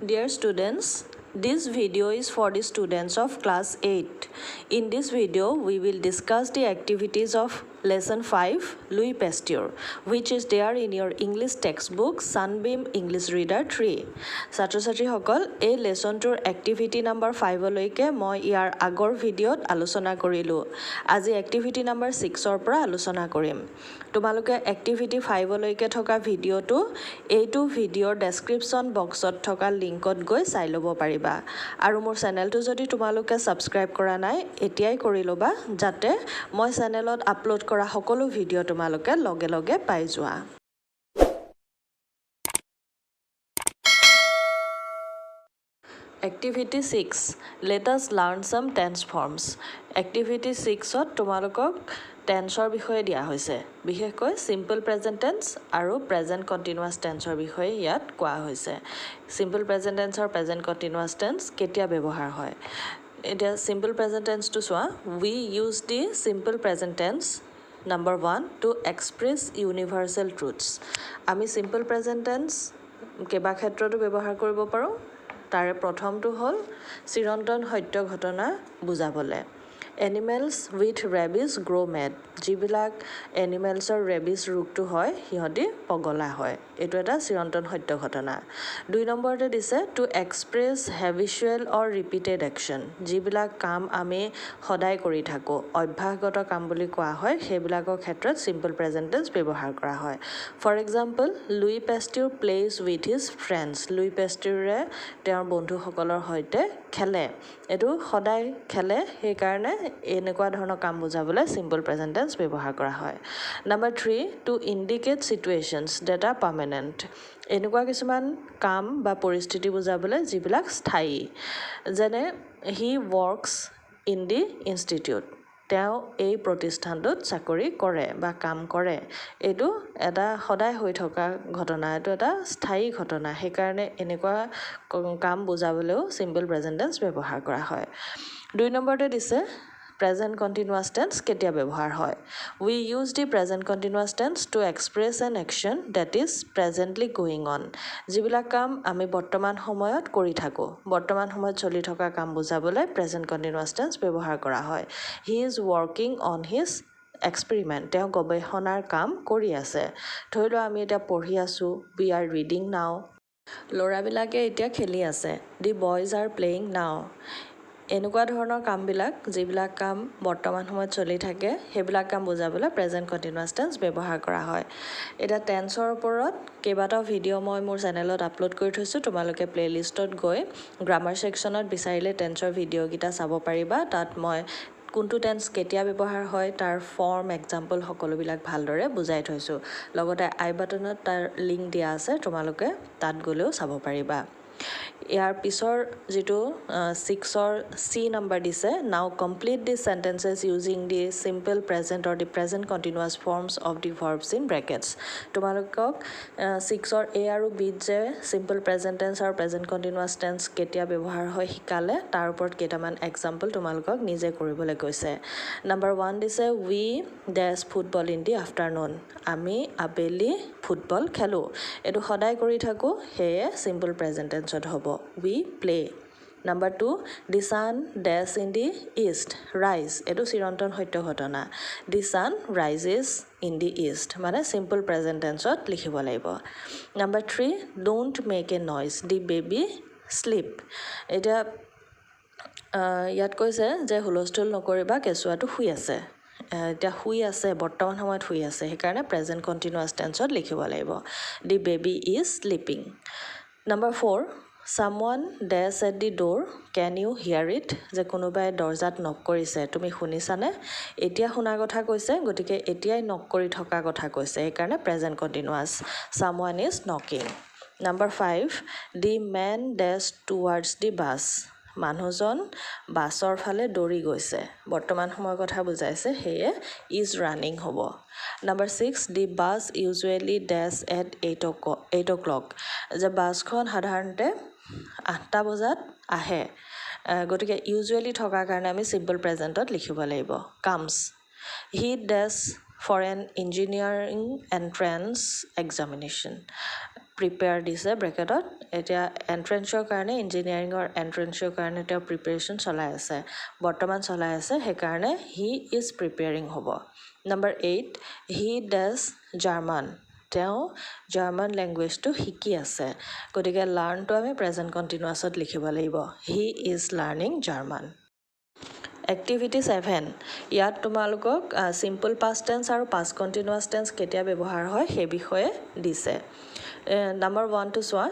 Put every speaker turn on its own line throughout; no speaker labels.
Dear students, this video is for the students of class 8. In this video, we will discuss the activities of lesson 5, Louis Pasteur, which is there in your English textbook, Sunbeam English Reader 3. ছাত্ৰ-ছাত্ৰী সকল এই লেসনটোৰ activity number 5 লৈকে মই ইয়াৰ আগৰ ভিডিঅ'ত আলোচনা কৰিলো। আজি activity number 6 ৰ পৰা আলোচনা কৰিম। তোমালোকে activity 5 লৈকে থকা ভিডিঅ'টো এইটো ভিডিঅ'ৰ ডেসক্ৰিপচন বক্সত থকা লিংকত গৈ চাই ল'ব পাৰিবা। আৰু মোৰ চেনেলটো যদি তোমালোকে সাবস্ক্ৰাইব কৰা নাই এতিয়াই কৰি ল'বা যাতে মই চেনেলত আপলোড কৰা সকলো ভিডিঅ' তোমালোকে লগে লগে পাই যোৱা। Activity 6. Let us learn some tense forms. Activity 6ত তোমালোকক টেন্সৰ বিষয়ে দিয়া হৈছে। বিশেষকৈ সিম্পল প্ৰেজেন্ট টেন্স আৰু প্ৰেজেন্ট কন্টিনিউয়াছ টেন্সৰ বিষয়ে ইয়াত কোৱা হৈছে। সিম্পল প্ৰেজেন্ট টেন্স আৰু প্ৰেজেন্ট কন্টিনিউয়াছ টেন্স কেতিয়া ব্যৱহাৰ হয়? এতিয়া সিম্পল প্ৰেজেন্ট টেন্সটো চোৱা। We use the simple present tense number 1 to express universal truths. আমি simple present tense কেবা ক্ষেত্ৰতো ব্যৱহাৰ কৰিব পাৰো। তাৰে প্ৰথমটো হ'ল চিৰন্তন সত্য ঘটনা বুজাবলে। Animals with rabies grow mad. যিবিলাক এনিমেলছৰ ৰেবিছ ৰোগটো হয় সিহঁতি পগলা হয়। এইটো এটা চিৰন্তন সত্য ঘটনা। 2 নম্বৰতে দিছে টু এক্সপ্ৰেছ হেবিচুৱেল অৰ ৰিপিটেড একশ্যন। যিবিলাক কাম আমি সদায় কৰি থাকোঁ অভ্যাসগত কাম বুলি কোৱা হয় সেইবিলাকৰ ক্ষেত্ৰত সিম্পল প্ৰেজেন্ট টেন্স ব্যৱহাৰ কৰা হয়। For example Louis Pasteur plays with his friends. Louis পেষ্টিউৰে তেওঁৰ বন্ধুসকলৰ সৈতে খেলে। এইটো সদায় খেলে সেইকাৰণে এনেকুৱা ধৰণৰ কাম বুজাবলৈ সিম্পল প্ৰেজেন্ট টেন্স ব্যৱহাৰ কৰা হয়। Number 3 to indicate situations that are permanent. এনেকুৱা কিছুমান কাম বা পৰিস্থিতি বুজাবলৈ যিবিলাক স্থায়ী। যেনে he works in the institute. তেওঁ এই প্ৰতিষ্ঠানটোত চাকৰি কৰে বা কাম কৰে। এইটো এটা সদায় হৈ থকা ঘটনা। এইটো এটা স্থায়ী ঘটনা। সেইকাৰণে এনেকুৱা কাম বুজাবলৈও সিম্পল প্ৰেজেন্ট টেন্স ব্যৱহাৰ কৰা হয়। 2 নম্বৰতে দিছে প্ৰেজেন্ট কন্টিনিউয়াছ টেন্স কেতিয়া ব্যৱহাৰ হয়? We use the present continuous tense to express an action that is presently going on. যিবিলাক কাম আমি বৰ্তমান সময়ত কৰি থাকোঁ বৰ্তমান সময়ত চলি থকা কাম বুজাবলৈ প্ৰেজেন্ট কন্টিনিউয়াছ টেন্স ব্যৱহাৰ কৰা হয়। He is working on his experiment. তেওঁ গৱেষণাৰ কাম কৰি আছে। ধৰি লোৱা আমি এতিয়া পঢ়ি আছোঁ we are reading now. ল'ৰাবিলাকে এতিয়া খেলি আছে the boys are playing now. এনেকুৱা ধৰণৰ কামবিলাক যিবিলাক কাম বৰ্তমান সময়ত চলি থাকে সেইবিলাক কাম বুজাবলৈ প্ৰেজেন্ট কন্টিনিউয়াছ টেন্স ব্যৱহাৰ কৰা হয়। এটা টেন্সৰ ওপৰত কেইবাটাও ভিডিঅ' মই মোৰ চেনেলত আপলোড কৰি থৈছোঁ। তোমালোকে প্লেলিষ্টত গৈ গ্ৰামাৰ ছেকশ্যনত বিচাৰিলে টেন্সৰ ভিডিঅ'কেইটা চাব পাৰিবা। তাত মই কোনটো টেন্স কেতিয়া ব্যৱহাৰ হয় তাৰ ফৰ্ম এক্সাম্পল সকলোবিলাক ভালদৰে বুজাই থৈছোঁ। লগতে আই বাটনত তাৰ লিংক দিয়া আছে তোমালোকে তাত গ'লেও চাব পাৰিবা। ইয়াৰ পিছৰ যিটো 6ৰ চি নম্বৰ দিছে now complete the sentences using the simple present or the present continuous forms of the verbs in brackets. তোমালোকক 6ৰ এ আৰু বিত যে চিম্পল প্ৰেজেণ্ট টেন্স আৰু প্ৰেজেণ্ট কণ্টিনিউৱাছ টেন্স কেতিয়া ব্যৱহাৰ হয় শিকালে তাৰ ওপৰত কেইটামান এক্সাম্পল তোমালোকক নিজে কৰিবলৈ কৈছে। নম্বৰ 1 দিছে উই ডেছ ফুটবল ইন দি আফটাৰনুন। আমি আবেলি ফুটবল খেলোঁ। এইটো সদায় কৰি থাকোঁ সেয়ে চিম্পল প্ৰেজেণ্ট টেন্সত হ'ব we play. Number 2 the sun dash in the east rise. এইটো চিৰন্তন সত্য ঘটনা। The sun rises in the east মানে চিম্পল প্ৰেজেণ্ট টেন্সত লিখিব লাগিব। Number 3 don't make a noise the baby sleep. এতিয়া ইয়াত কৈছে যে হুলস্থুল নকৰিবা কেঁচুৱাটো শুই আছে। এতিয়া শুই আছে বৰ্তমান সময়ত শুই আছে সেইকাৰণে প্ৰেজেণ্ট কণ্টিনিউৱাছ টেন্সত লিখিব লাগিব the baby is sleeping. Number 4 someone dash at the door can you hear it. যে কোনোবাই দৰ্জাত নক কৰিছে তুমি শুনিছানে? এতিয়া শুনা কথা কৈছে গতিকে এতিয়াই নক কৰি থকা কথা কৈছে সেইকাৰণে present continuous someone is knocking. Number 5 the man dash towards the bus. মানুহজন বাছৰ ফালে দৌৰি গৈছে বৰ্তমান সময়ৰ কথা বুজাইছে সেয়ে ইজ ৰানিং হ'ব। Number 6 the bus usually does at 8 o'clock। যে বাছখন সাধাৰণতে 8টা বজাত আহে গতিকে ইউজুৱেলি থকাৰ কাৰণে আমি চিম্পল প্ৰেজেণ্টত লিখিব লাগিব comes. He does for an engineering entrance examination. Prepare দিছে ব্ৰেকেটত এতিয়া এণ্ট্ৰেঞ্চৰ কাৰণে ইঞ্জিনিয়াৰিঙৰ এণ্ট্ৰেঞ্চৰ কাৰণে তেওঁ প্ৰিপেৰেশ্যন চলাই আছে বৰ্তমান চলাই আছে সেইকাৰণে হি ইজ প্ৰিপেয়াৰিং হ'ব নম্বৰ 8 হি ডাজ জাৰ্মান তেওঁ জাৰ্মান লেংগুৱেজটো শিকি আছে গতিকে লাৰ্ণটো আমি প্ৰেজেণ্ট কণ্টিনিউৱাছত লিখিব লাগিব he is learning German activity 7 ইয়াত তোমালোকক চিম্পল পাষ্ট টেন্স আৰু পাষ্ট কণ্টিনিউৱাছ টেন্স কেতিয়া ব্যৱহাৰ হয় সেই বিষয়ে দিছে নম্বৰ 1 টো চোৱা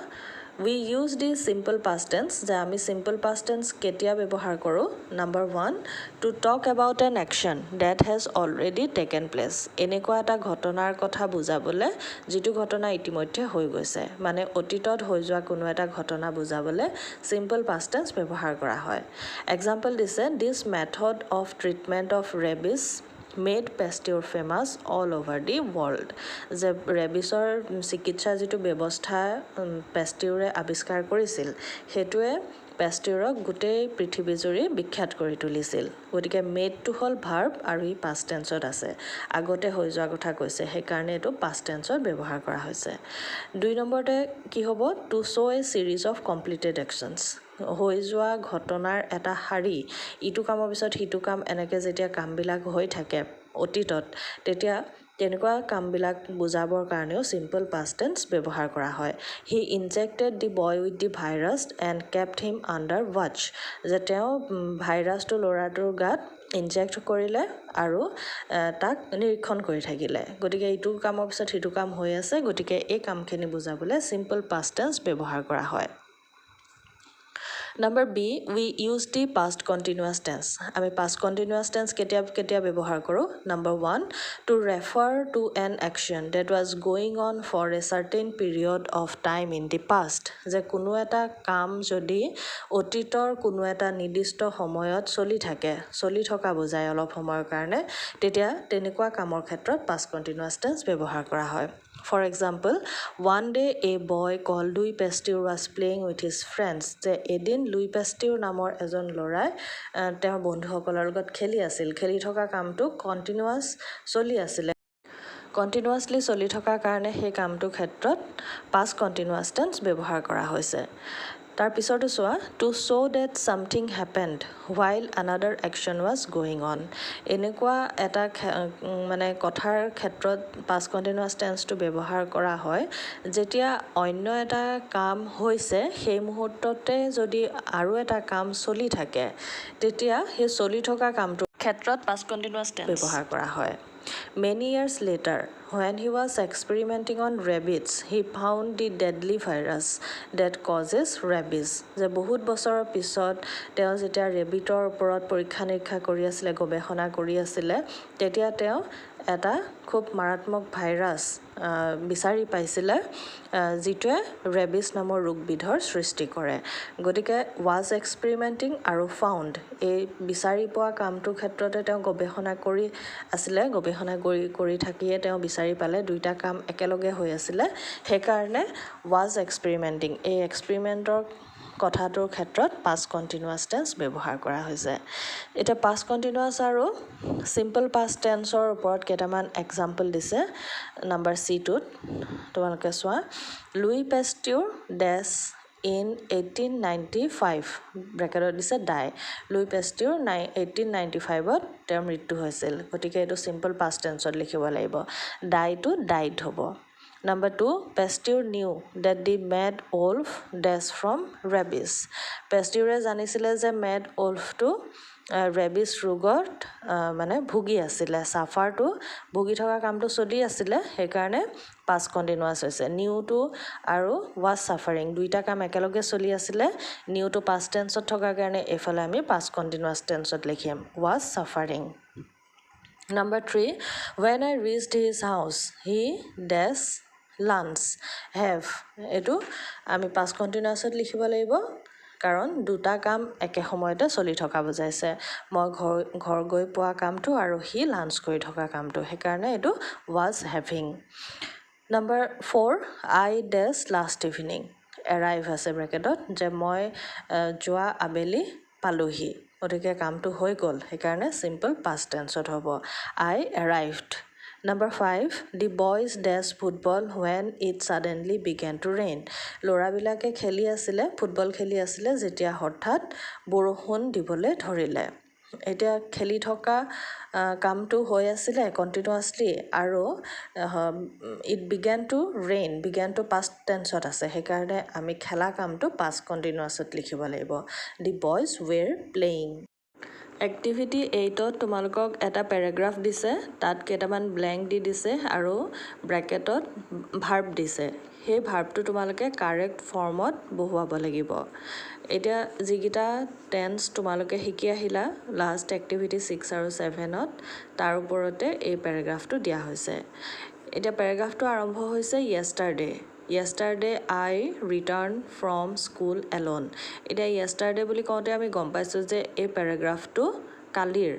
we use the simple past tense যে আমি simple past tense কেতিয়া ব্যৱহাৰ কৰোঁ number 1 to talk about an action that has already taken place এনেকুৱা এটা ঘটনাৰ কথা বুজাবলৈ যিটো ঘটনা ইতিমধ্যে হৈ গৈছে মানে অতীতত হৈ যোৱা কোনো এটা ঘটনা বুজাবলৈ simple past tense ব্যৱহাৰ কৰা হয় এক্সাম্পল দিছে this method of treatment of rabies made Pasteur famous all over the world যে ৰেবিছৰ চিকিৎসা যিটো ব্যৱস্থা পেষ্টিউৰে আৱিষ্কাৰ কৰিছিল সেইটোৱে পেষ্টিউৰক গোটেই পৃথিৱীজুৰি বিখ্যাত কৰি তুলিছিল গতিকে মেডটো হ'ল ভাৰ্ব আৰু ই পাষ্ট টেন্সত আছে আগতে হৈ যোৱা কথা কৈছে সেইকাৰণে এইটো পাষ্ট টেন্সত ব্যৱহাৰ কৰা হৈছে 2 নম্বৰতে কি হ'ব to show' a series of completed actions হৈ যোৱা ঘটনাৰ এটা শাৰী ইটো কামৰ পিছত সিটো কাম এনেকৈ যেতিয়া কামবিলাক হৈ থাকে অতীতত তেতিয়া তেনেকুৱা কামবিলাক বুজাবৰ কাৰণেও চিম্পল পাষ্ট টেন্স ব্যৱহাৰ কৰা হয় he injected the boy with the virus and kept him under watch যে তেওঁ ভাইৰাছটো ল'ৰাটোৰ গাত ইনজেক্ট কৰিলে আৰু তাক নিৰীক্ষণ কৰি থাকিলে গতিকে ইটো কামৰ পিছত সিটো কাম হৈ আছে গতিকে এই কামখিনি বুজাবলৈ চিম্পল পাষ্ট টেন্স ব্যৱহাৰ কৰা হয় Number B, we use the past continuous tense. আমি past continuous tense কেতিয়া ব্যৱহাৰ কৰোঁ Number 1, to refer to an action that was going on for a certain period of time in the past. যে কোনো এটা কাম যদি অতীতৰ কোনো এটা নিৰ্দিষ্ট সময়ত চলি থকা বুজায় অলপ সময়ৰ কাৰণে তেতিয়া তেনেকুৱা কামৰ ক্ষেত্ৰত past continuous tense ব্যৱহাৰ কৰা হয় For example, one day a boy called Louis Pasteur was playing with his friends. যে এদিন লুই পেষ্টিউৰ নামৰ এজন ল'ৰাই তেওঁৰ বন্ধুসকলৰ লগত খেলি থকা কামটো কণ্টিনিউৱাছলি চলি থকাৰ কাৰণে সেই কামটোৰ ক্ষেত্ৰত পাষ্ট কণ্টিনিউৱাছ টেন্স ব্যৱহাৰ কৰা হৈছে তাৰ পিছৰটো চোৱা to show' that something happened while another action was going on এনেকুৱা এটা মানে কথাৰ ক্ষেত্ৰত পাষ্ট কণ্টিনিউৱাছ টেন্সটো ব্যৱহাৰ কৰা হয় যেতিয়া অন্য এটা কাম হৈছে সেই মুহূৰ্ততে যদি আৰু এটা কাম চলি থাকে তেতিয়া সেই চলি থকা কামটোৰ ক্ষেত্ৰত পাষ্ট কণ্টিনিউৱাছ টেন্স ব্যৱহাৰ কৰা হয় Many years later, when he was experimenting on rabbits, he found the deadly virus that causes rabies. যে বহুত বছৰৰ পিছত তেওঁ যেতিয়া ৰেবিটৰ ওপৰত পৰীক্ষা নিৰীক্ষা কৰি আছিলে গৱেষণা কৰি আছিলে তেতিয়া তেওঁ এটা খুব মাৰাত্মক ভাইৰাছ বিচাৰি পাইছিলে যিটোৱে ৰেবিছ নামৰ ৰোগবিধৰ সৃষ্টি কৰে গতিকে ৱাজ এক্সপেৰিমেণ্টিং আৰু ফাউণ্ড এই বিচাৰি পোৱা কামটোৰ ক্ষেত্ৰতে তেওঁ গৱেষণা কৰি আছিলে গৱেষণা কৰি থাকিয়ে তেওঁ বিচাৰি পালে দুইটা কাম একেলগে হৈ আছিলে সেইকাৰণে ৱাজ এক্সপেৰিমেণ্টিং এই এক্সপেৰিমেণ্টৰ কথাটোৰ ক্ষেত্ৰত পাষ্ট কণ্টিনিউৱাছ টেন্স ব্যৱহাৰ কৰা হৈছে এতিয়া পাষ্ট কণ্টিনিউৱাছ আৰু চিম্পল পাষ্ট টেন্সৰ ওপৰত কেইটামান এক্সাম্পল দিছে নাম্বাৰ C2ত তোমালোকে চোৱা লুই পেষ্টিউৰ ডেছ in 1895 ব্ৰেকেটত দিছে ডাই লুই পেষ্টিউৰ 1895ত তেওঁৰ মৃত্যু হৈছিল গতিকে এইটো চিম্পল পাষ্ট টেন্সত লিখিব লাগিব ডাইটো ডাইড হ'ব Number 2, Pasteur knew that the mad wolf dashed from rabies. Pasteur জানিছিলে যে mad wolfটো ৰেবিছ ৰোগত মানে ভুগি আছিলে ছাফাৰটো ভুগি থকা কামটো চলি আছিলে সেইকাৰণে পাষ্ট কণ্টিনিউৱাছ হৈছে নিউটো আৰু ৱাজ ছাফাৰিং দুইটা কাম একেলগে চলি আছিলে নিউটো পাষ্ট টেন্সত থকাৰ কাৰণে এইফালে আমি পাষ্ট কণ্টিনিউৱাছ টেন্সত লিখিম was suffering Number 3, when I reached his house, he dash lunch have এইটো আমি পাষ্ট কণ্টিনিউৱাছত লিখিব লাগিব কাৰণ দুটা কাম একে সময়তে চলি থকা বুজাইছে মই ঘৰ গৈ পোৱা কামটো আৰু হি লাঞ্চ কৰি থকা কামটো সেইকাৰণে এইটো was having Number 4, I dash last evening arrive আছে ব্ৰেকেটত যে মই যোৱা আবেলি পালোহি গতিকে কামটো হৈ গ'ল সেইকাৰণে চিম্পল পাষ্ট টেন্সত হ'ব I arrived Number 5, the boys dashed football when it suddenly began to rain. ল'ৰাবিলাকে খেলি আছিলে ফুটবল খেলি আছিলে যেতিয়া হঠাৎ বৰষুণ দিবলৈ ধৰিলে এতিয়া খেলি থকা কামটো হৈ আছিলে কণ্টিনিউৱাছলি আৰু it began to rain began to past টেন্সত আছে সেইকাৰণে আমি খেলা কামটো পাষ্ট কণ্টিনিউৱাছত লিখিব লাগিব the boys were playing activity 8ত তোমালোকক এটা পেৰাগ্ৰাফ দিছে তাত কেইটামান ব্লেংক দি দিছে আৰু ব্ৰেকেটত ভাৰ্ব দিছে সেই ভাৰ্বটো তোমালোকে কাৰেক্ট ফৰ্মত বহুৱাব লাগিব এতিয়া যিকেইটা টেন্স তোমালোকে শিকি আহিলা লাষ্ট এক্টিভিটি 6 আৰু 7ত তাৰ ওপৰতে এই পেৰাগ্ৰাফটো দিয়া হৈছে এতিয়া পেৰাগ্ৰাফটো আৰম্ভ হৈছে yesterday I returned from school alone এতিয়া yesterday বুলি কওঁতে আমি গম পাইছোঁ যে এই পেৰাগ্ৰাফটো কালিৰ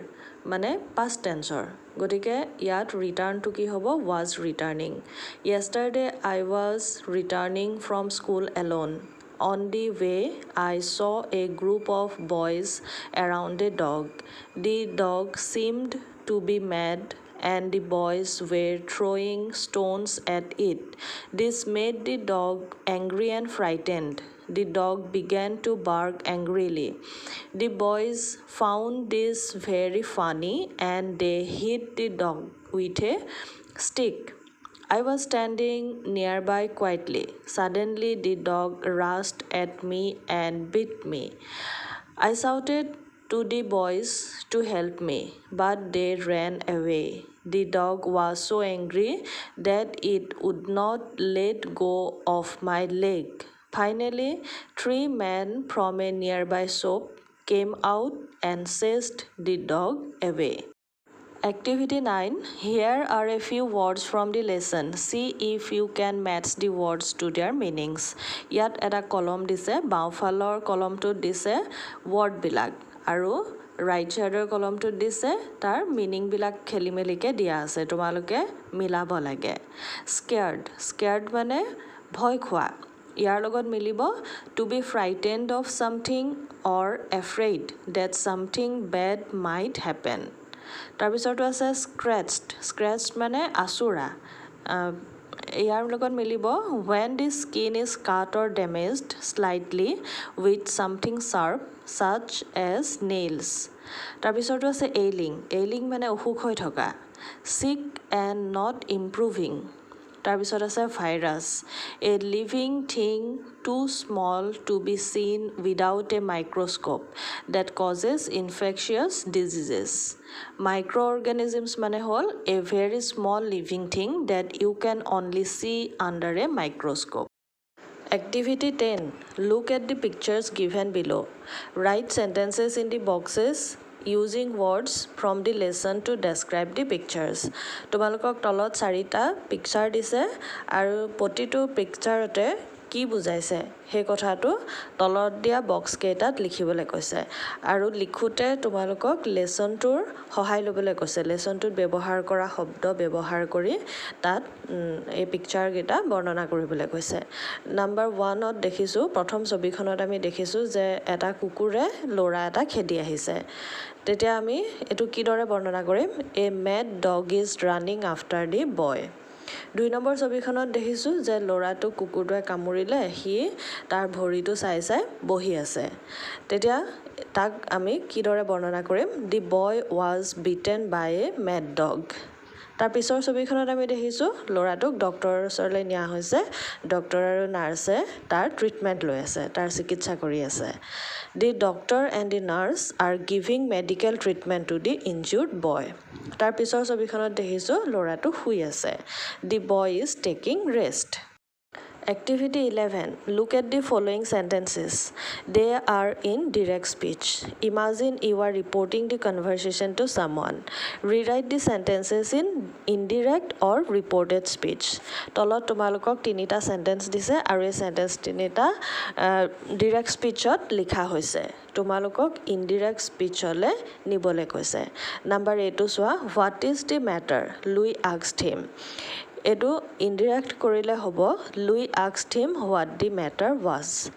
মানে past tenseৰ গতিকে ইয়াত ৰিটাৰ্ণটো কি হ'ব was returning yesterday I was returning from school alone on the way I saw a group of boys around a dog the dog seemed to be mad and the boys were throwing stones at it. This made the dog angry and frightened. The dog began to bark angrily. The boys found this very funny and they hit the dog with a stick. I was standing nearby quietly. Suddenly the dog rushed at me and bit me. I shouted to the boys to help me, but they ran away. The dog was so angry that it would not let go of my leg. Finally, 3 men from a nearby shop came out and chased the dog away. Activity 9. Here are a few words from the lesson. See if you can match the words to their meanings. ইয়াত এটা কলম দিছে বাওঁফালৰ কলমটোত দিছে ৱৰ্ডবিলাক আৰু right ছাইডৰ কলমটোত দিছে তাৰ মিনিংবিলাক খেলি মেলিকৈ দিয়া আছে তোমালোকে মিলাব লাগে স্কেয়াৰ্ড মানে ভয় খোৱা ইয়াৰ লগত মিলিব to be frightened of something or afraid that something bad might happen তাৰপিছতো আছে স্ক্ৰেচড মানে আচুৰা ইয়াৰ লগত মিলিব when the skin is cut or damaged slightly with something sharp such as nails তাৰপিছতো আছে ailing মানে অসুখ হৈ থকা sick and not improving তাৰপিছত আছে virus a living thing too small to be seen without a microscope that causes infectious diseases microorganisms মানে হ'ল a very small living thing that you can only see under a microscope Activity 10 Look at the pictures given below write sentences in the boxes using words from the lesson to describe the pictures তোমালোকক তলত 4টা picture দিছে আৰু প্ৰতিটো পিকচাৰতে কি বুজাইছে সেই কথাটো তলত দিয়া বক্স কেইটাত লিখিবলৈ কৈছে আৰু লিখোতে তোমালোকক লেসনটোৰ সহায় ল'বলৈ কৈছে লেসনটোত ব্যৱহাৰ কৰা শব্দ ব্যৱহাৰ কৰি তাত এই পিকচাৰ কেইটা বৰ্ণনা কৰিবলৈ কৈছে নাম্বাৰ 1ত দেখিছো প্ৰথম ছবিখনত আমি দেখিছো যে এটা কুকুৰে লৰা এটা খেদি আহিছে তেতিয়া আমি এটো কিদৰে বৰ্ণনা কৰিম a mad dog is running after the boy 2 number ছবিখনত দেখিছো যে লৰাটো কুকুৰটোৱে কামুৰিলে হি তাৰ ভৰিটো চাই বহি আছে তেতিয়া তাক আমি কিদৰে বৰ্ণনা কৰিম দি বয় ওয়াজ বিটেন বাই এ মেড ডগ তাৰ পিছৰ ছবিখনত আমি দেখিছো লৰাটোক ডক্টৰৰ ওচৰলৈ নিয়া হৈছে ডক্টৰ আৰু নাৰ্ছে তাৰ ট্ৰিটমেন্ট লৈ আছে তাৰ চিকিৎসা কৰি আছে the doctor and the nurse are giving medical treatment to the injured boy তাৰ পিছৰ ছবিখনত দেখিছো লৰাটো শুই আছে the boy is taking rest Activity 11 Look at the following sentences they are in direct speech imagine you are reporting the conversation to someone rewrite the sentences in indirect or reported speech তলত তোমালোকক 3টা sentence দিছে আৰু এই sentence 3টা direct স্পিচত লিখা হৈছে তোমালোকক ইনডিৰেক্ট স্পিচলে নিবলে কৈছে নাম্বাৰ 8 চোৱা what is the matter Louis asked him এইটো ইনডিৰেক্ট কৰিলে হ'ব Louis asked him what the matter was.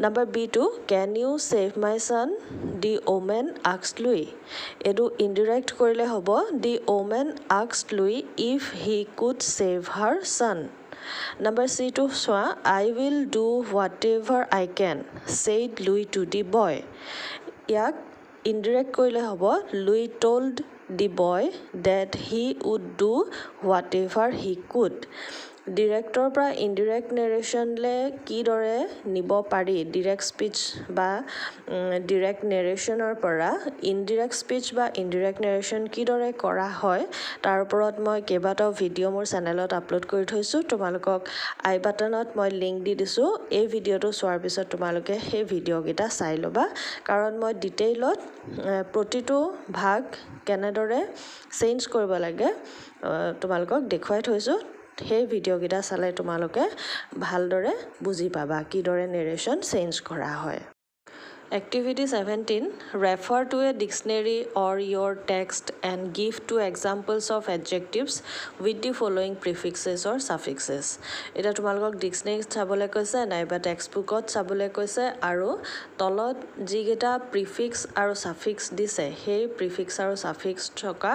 Number B2, can you save my son? The woman asked Louis. এইটো ইনডিৰেক্ট কৰিলে হ'ব the woman asked Louis if he could save her son. Number C2 চোৱা, I will do whatever I can, said Louis to the boy. ইয়াক ইনডিৰেক্ট কৰিলে হ'ব Louis told the boy that he would do whatever he could. Director পৰা ইনডিৰেক্ট নেৰেশ্যনলৈ কিদৰে নিব পাৰি, direct speech বা direct নেৰেশ্যনৰ পৰা ইনডিৰেক্ট স্পীচ বা ইনডিৰেক্ট নেৰেশ্যন কিদৰে কৰা হয় তাৰ ওপৰত মই কেইবাটাও ভিডিঅ' মোৰ চেনেলত আপলোড কৰি থৈছোঁ। তোমালোকক আই বাটনত মই লিংক দি দিছোঁ। এই ভিডিঅ'টো চোৱাৰ পিছত তোমালোকে সেই ভিডিঅ'কেইটা চাই ল'বা, কাৰণ মই ডিটেইলত প্ৰতিটো ভাগ কেনেদৰে চেঞ্জ কৰিব লাগে তোমালোকক দেখুৱাই থৈছোঁ। সেই ভিডিঅ'কেইটা চালে তোমালোকে ভালদৰে বুজি পাবা কিদৰে নেৰেশ্যন চেঞ্জ কৰা হয়। Activity 17, refer to a dictionary or your text and give two examples of adjectives with the following prefixes or suffixes. এটা তোমালোকক ডিকচনেৰীত চাবলৈ কৈছে নাইবা টেক্সটবুকত চাবলৈ কৈছে, আৰু তলত যিকেইটা প্ৰিফিক্স আৰু ছাফিক্স দিছে সেই প্ৰিফিক্স আৰু ছাফিক্স থকা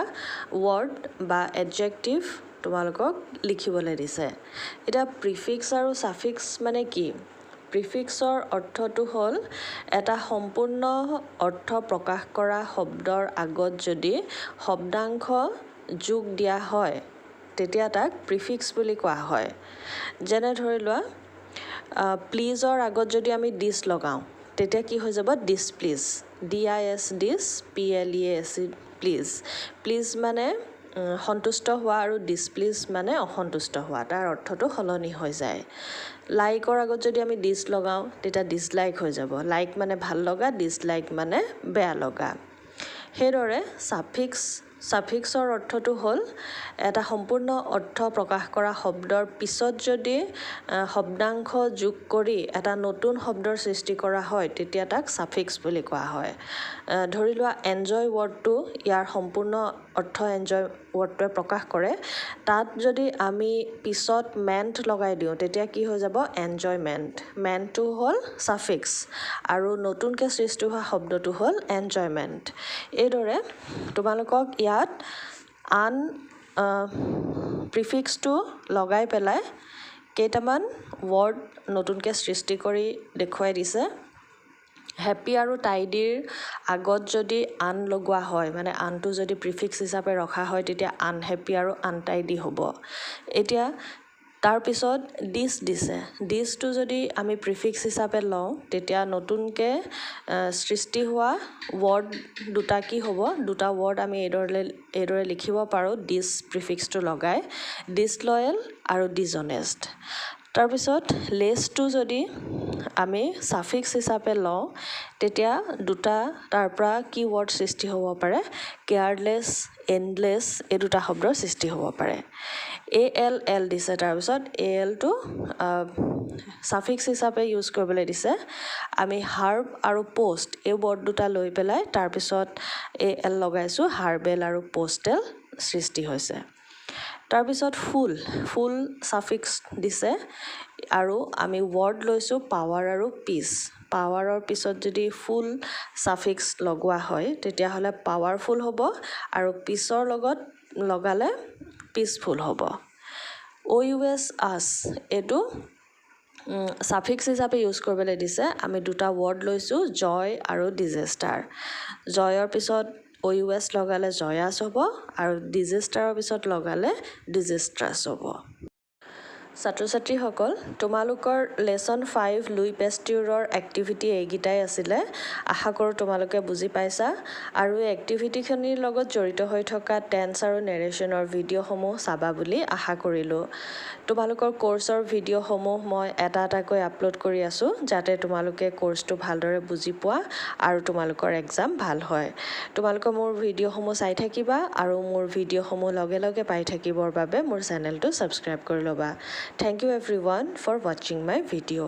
ৱৰ্ড বা এডজেক্টিভ তোমালোকক লিখিবলৈ দিছে। এতিয়া প্ৰিফিক্স আৰু ছাফিক্স মানে কি? প্ৰিফিক্সৰ অৰ্থটো হ'ল এটা সম্পূৰ্ণ অৰ্থ প্ৰকাশ কৰা শব্দৰ আগত যদি শব্দাংশ যোগ দিয়া হয় তেতিয়া তাক প্ৰিফিক্স বুলি কোৱা হয়। যেনে ধৰি লোৱা প্লিজৰ আগত যদি আমি ডিছ লগাওঁ তেতিয়া কি হৈ যাব? ডিছপ্লিজ, DIS dish, PLEAS please. Please মানে সন্তুষ্ট হোৱা আৰু ডিছপ্লিজ মানে অসন্তুষ্ট হোৱা, তাৰ অৰ্থটো সলনি হৈ যায়। লাইকৰ আগত যদি আমি ডিছ লগাওঁ তেতিয়া ডিছলাইক হৈ যাব। লাইক মানে ভাল লগা, ডিছলাইক মানে বেয়া লগা। সেইদৰে ছাফিক্সৰ অৰ্থটো হ'ল এটা সম্পূৰ্ণ অৰ্থ প্ৰকাশ কৰা শব্দৰ পিছত যদি শব্দাংশ যোগ কৰি এটা নতুন শব্দৰ সৃষ্টি কৰা হয় তেতিয়া তাক ছাফিক্স বুলি কোৱা হয়। ধৰি লোৱা এনজয় ৱৰ্ডটো ইয়াৰ সম্পূৰ্ণ অৰ্থ এনজয় ৱৰ্ডটোৱে প্ৰকাশ কৰে, তাত যদি আমি পিছত মেণ্ট লগাই দিওঁ তেতিয়া কি হৈ যাব? এনজয়মেণ্ট। মেণ্টটো হ'ল ছাফিক্স আৰু নতুনকৈ সৃষ্টি হোৱা শব্দটো হ'ল এনজয়মেণ্ট। এইদৰে তোমালোকক ইয়াত আন প্ৰিফিক্সটো লগাই পেলাই কেইটামান ৱৰ্ড নতুনকৈ সৃষ্টি কৰি দেখুৱাই দিছে। হেপী আৰু টাইডিৰ আগত যদি আন লগোৱা হয়, মানে আনটো যদি প্ৰিফিক্স হিচাপে ৰখা হয় তেতিয়া আনহেপী আৰু আনটাইডি হ'ব। এতিয়া তাৰপিছত ডিছ দিছে, ডিছটো যদি আমি প্ৰিফিক্স হিচাপে লওঁ তেতিয়া নতুনকৈ সৃষ্টি হোৱা ৱৰ্ড দুটা কি হ'ব? দুটা ৱৰ্ড আমি এইদৰে লিখিব পাৰোঁ ডিছ প্ৰিফিক্সটো লগাই, ডিছলয়েল আৰু ডিজনেষ্ট। তাৰপিছত লেছটো যদি আমি ছাফিক্স হিচাপে লওঁ তেতিয়া দুটা তাৰ পৰা কি ৱৰ্ড সৃষ্টি হ'ব পাৰে? কেয়াৰলেছ, এণ্ডলেছ এই দুটা শব্দৰ সৃষ্টি হ'ব পাৰে। ALL দিছে, তাৰপিছত ALটো ছাফিক্স হিচাপে ইউজ কৰিবলৈ দিছে। আমি হাৰ্ব আৰু পোষ্ট এই ৱৰ্ড দুটা লৈ পেলাই তাৰপিছত AL লগাইছোঁ, হাৰ্বেল আৰু পোষ্টেল সৃষ্টি হৈছে। তাৰপিছত ফুল ছাফিক্স দিছে আৰু আমি ৱৰ্ড লৈছোঁ পাৱাৰ আৰু পিচ। পাৱাৰৰ পিছত যদি ফুল ছাফিক্স লগোৱা হয় তেতিয়াহ'লে পাৱাৰফুল হ'ব আৰু পিছৰ লগত লগালে পিচফুল হ'ব। OUS আছ এইটো ছাফিক্স হিচাপে ইউজ কৰিবলৈ দিছে। আমি দুটা ৱৰ্ড লৈছোঁ জয় আৰু ডিজেষ্টাৰ। জয়ৰ পিছত OUS লগালে জয়াছ হ'ব আৰু ডিজেষ্টাৰৰ পিছত লগালে ডিজেষ্ট্ৰাছ হ'ব। ছাত্ৰ ছাত্ৰীসকল, তোমালোকৰ লেচন 5 লুই পেষ্টিউৰৰ এক্টিভিটি এইকেইটাই আছিলে। আশা কৰোঁ তোমালোকে বুজি পাইছা আৰু এই এক্টিভিটিখিনিৰ লগত জড়িত হৈ থকা টেন্স আৰু নেৰেশ্যনৰ ভিডিঅ'সমূহ চাবা বুলি আশা কৰিলোঁ। তোমালোকৰ কোৰ্চৰ ভিডিঅ'সমূহ মই এটা এটাকৈ আপলোড কৰি আছোঁ যাতে তোমালোকে কোৰ্চটো ভালদৰে বুজি পোৱা আৰু তোমালোকৰ এক্সাম ভাল হয়। তোমালোকে মোৰ ভিডিঅ'সমূহ চাই থাকিবা আৰু মোৰ ভিডিঅ'সমূহ লগে লগে পাই থাকিবৰ বাবে মোৰ চেনেলটো ছাবস্ক্ৰাইব কৰি ল'বা। Thank you everyone for watching my video.